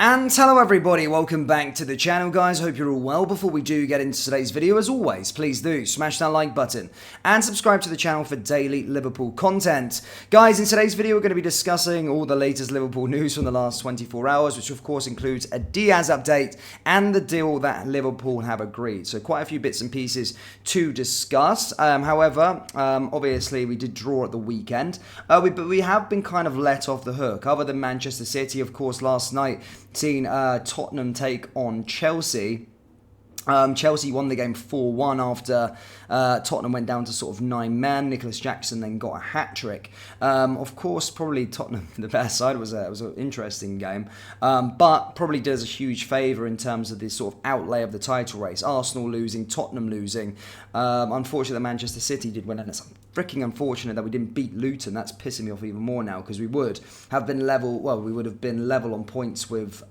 And hello everybody, welcome back to the channel guys, hope you're all well. Before we do get into today's video, as always, please do smash that like button and subscribe to the channel for daily Liverpool content. Guys, in today's video we're going to be discussing all the latest Liverpool news from the last 24 hours, which of course includes a Diaz update and the deal that Liverpool have agreed. So quite a few bits and pieces to discuss. However, obviously we did draw at the weekend, but we have been kind of let off the hook, other than Manchester City, of course, last night. Seen Tottenham take on Chelsea. Chelsea won the game 4-1 after Tottenham went down to sort of 9 men. Nicholas Jackson then got a hat-trick. Of course, probably Tottenham, the best side, was an interesting game, but probably does a huge favour in terms of the sort of outlay of the title race. Arsenal losing, Tottenham losing. Unfortunately, Manchester City did win, and it's freaking unfortunate that we didn't beat Luton. That's pissing me off even more now, because we would have been level. Well, we would have been level on points with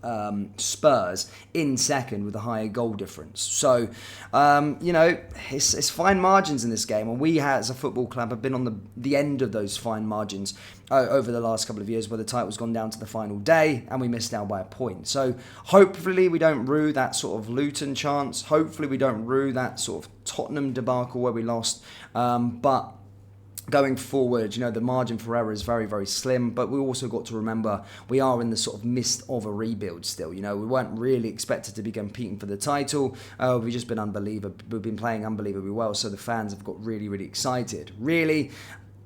Spurs in second with a higher goal difference. So, you know, it's fine margins in this game, and we as a football club have been on the end of those fine margins over the last couple of years, where the title's gone down to the final day and we missed out by a point. So hopefully we don't rue that sort of Luton chance. Hopefully we don't rue that sort of Tottenham debacle where we lost. But going forward, you know, the margin for error is very, very slim, but we also got to remember we are in the sort of midst of a rebuild still. You know, we weren't really expected to be competing for the title. We've just been unbelievable. We've been playing unbelievably well, so the fans have got really, really excited. Really,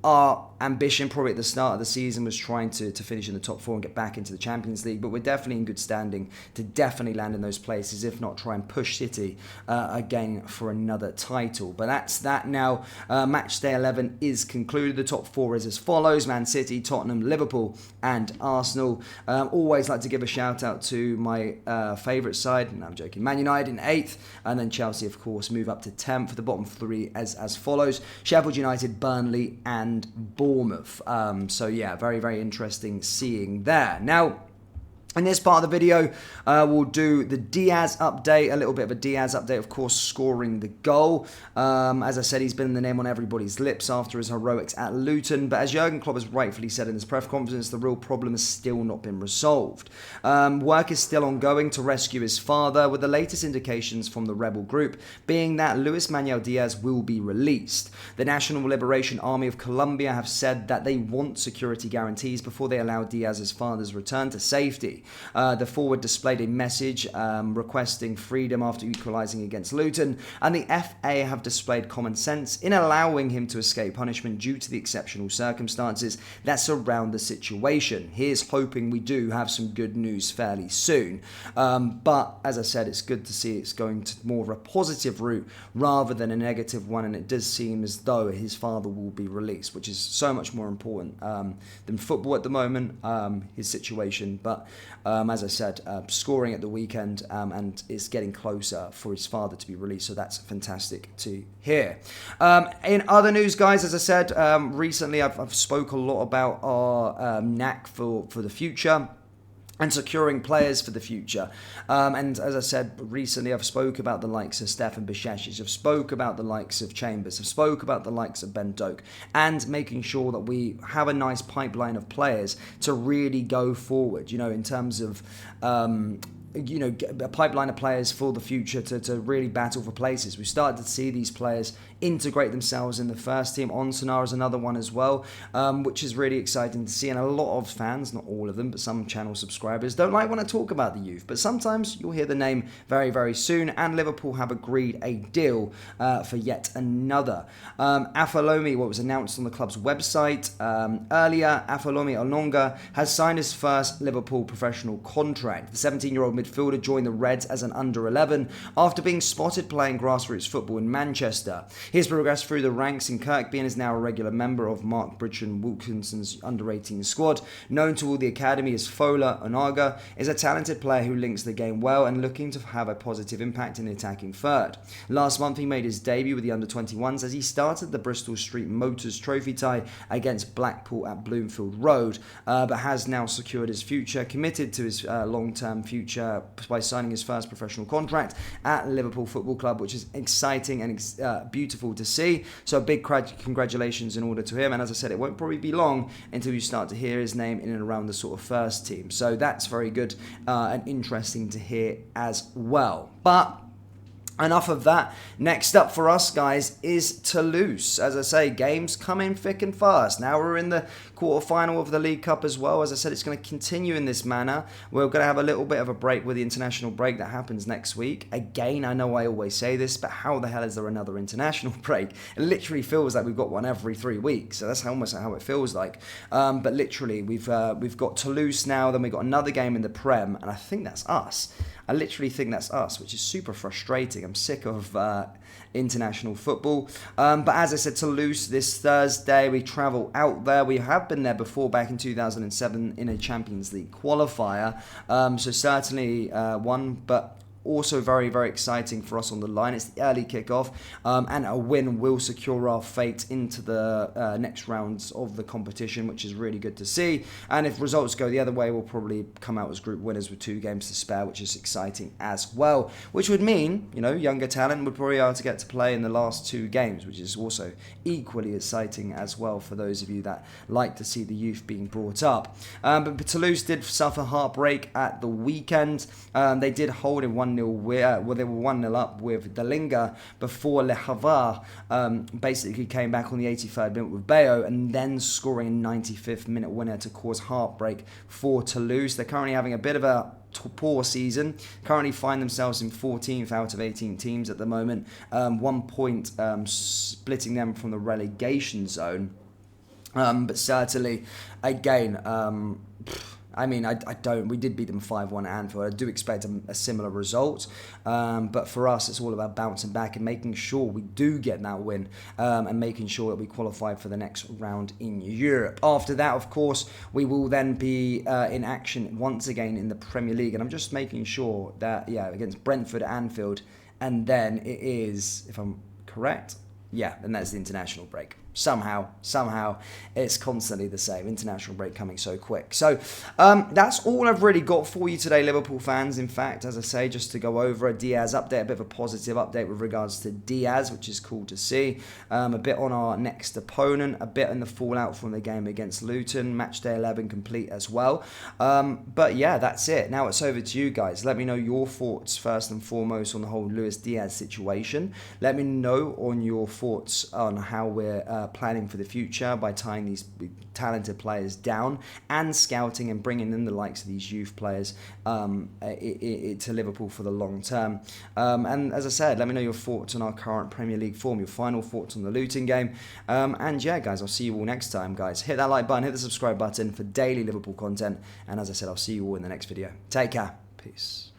our ambition probably at the start of the season was trying to finish in the top 4 and get back into the Champions League, but we're definitely in good standing to definitely land in those places, if not try and push City again for another title. But that's that now. Match day 11 is concluded. The top 4 is as follows: Man City, Tottenham, Liverpool and Arsenal. Always like to give a shout out to my favourite side, no, I'm joking, Man United in 8th, and then Chelsea of course move up to 10th. For the bottom 3 as follows: Sheffield United, Burnley and Bournemouth. So yeah, very, very interesting seeing there. Now, in this part of the video, we'll do the Diaz update, a little bit of a Diaz update, of course, scoring the goal. As I said, he's been the name on everybody's lips after his heroics at Luton, but as Jurgen Klopp has rightfully said in his press conference, the real problem has still not been resolved. Work is still ongoing to rescue his father, with the latest indications from the rebel group being that Luis Manuel Diaz will be released. The National Liberation Army of Colombia have said that they want security guarantees before they allow Diaz's father's return to safety. The forward displayed a message requesting freedom after equalising against Luton, and the FA have displayed common sense in allowing him to escape punishment due to the exceptional circumstances that surround the situation. Here's hoping we do have some good news fairly soon. But as I said, it's good to see it's going to more of a positive route rather than a negative one, and it does seem as though his father will be released, which is so much more important than football at the moment, his situation. But as I said, scoring at the weekend, and it's getting closer for his father to be released, so that's fantastic to hear. In other news, guys, as I said, recently I've spoke a lot about our knack for the future and securing players for the future. And as I said, recently I've spoke about the likes of Stefan Bajcetic, I've spoke about the likes of Chambers, I've spoke about the likes of Ben Doak, and making sure that we have a nice pipeline of players to really go forward, you know, in terms of you know, a pipeline of players for the future to really battle for places. We started to see these players integrate themselves in the first team. Onsenar is another one as well, which is really exciting to see. And a lot of fans, not all of them, but some channel subscribers don't want to talk about the youth. But sometimes you'll hear the name very, very soon. And Liverpool have agreed a deal for yet another. Afolomi, what was announced on the club's website earlier, Afolomi Olonga has signed his first Liverpool professional contract. The 17-year-old midfielder joined the Reds as an under-11 after being spotted playing grassroots football in Manchester. He has progressed through the ranks in Kirkby and is now a regular member of Mark Bridgen Wilkinson's under-18 squad. Known to all the academy as Fola Onaga, is a talented player who links the game well and looking to have a positive impact in the attacking third. Last month he made his debut with the under-21s as he started the Bristol Street Motors trophy tie against Blackpool at Bloomfield Road, but has now secured his future, committed to his long-term future by signing his first professional contract at Liverpool Football Club, which is exciting and beautiful to see. So a big congratulations in order to him. And as I said, it won't probably be long until you start to hear his name in and around the sort of first team. So that's very good and interesting to hear as well. But enough of that. Next up for us, guys, is Toulouse. As I say, games come in thick and fast. Now we're in the quarter-final of the League Cup as well. As I said, it's going to continue in this manner. We're going to have a little bit of a break with the international break that happens next week. Again, I know I always say this, but how the hell is there another international break? It literally feels like we've got one every 3 weeks. So that's almost how it feels like. But literally, we've got Toulouse now. Then we've got another game in the Prem, and I think that's us. I literally think that's us, which is super frustrating. I'm sick of international football. But as I said, Toulouse this Thursday, we travel out there. We have been there before, back in 2007 in a Champions League qualifier. So certainly one, but also very, very exciting for us on the line. It's the early kickoff, and a win will secure our fate into the next rounds of the competition, which is really good to see. And if results go the other way, we'll probably come out as group winners with 2 games to spare, which is exciting as well. Which would mean, you know, younger talent would probably be able to get to play in the last 2 games, which is also equally exciting as well for those of you that like to see the youth being brought up. But Toulouse did suffer heartbreak at the weekend. They did hold in 1-0. They were 1-0 up with Dalinga before Le Havre basically came back on the 83rd minute with Bayo, and then scoring a 95th minute winner to cause heartbreak for Toulouse. They're currently having a bit of a poor season. Currently find themselves in 14th out of 18 teams at the moment. 1 point splitting them from the relegation zone. But certainly, again, I mean, we did beat them 5-1 at Anfield. I do expect a similar result. But for us, it's all about bouncing back and making sure we do get that win, and making sure that we qualify for the next round in Europe. After that, of course, we will then be in action once again in the Premier League. And I'm just making sure that, against Brentford at Anfield. And then it is, if I'm correct, and that's the international break. Somehow, it's constantly the same. International break coming so quick. So that's all I've really got for you today, Liverpool fans. In fact, as I say, just to go over a Diaz update, a bit of a positive update with regards to Diaz, which is cool to see. A bit on our next opponent, a bit in the fallout from the game against Luton. Match day 11 complete as well. But yeah, that's it. Now it's over to you guys. Let me know your thoughts first and foremost on the whole Luis Diaz situation. Let me know on your thoughts on how we're planning for the future by tying these talented players down and scouting and bringing in the likes of these youth players to Liverpool for the long term. And as I said, let me know your thoughts on our current Premier League form, your final thoughts on the Luton game. And yeah, guys, I'll see you all next time, guys. Hit that like button, hit the subscribe button for daily Liverpool content. And as I said, I'll see you all in the next video. Take care. Peace.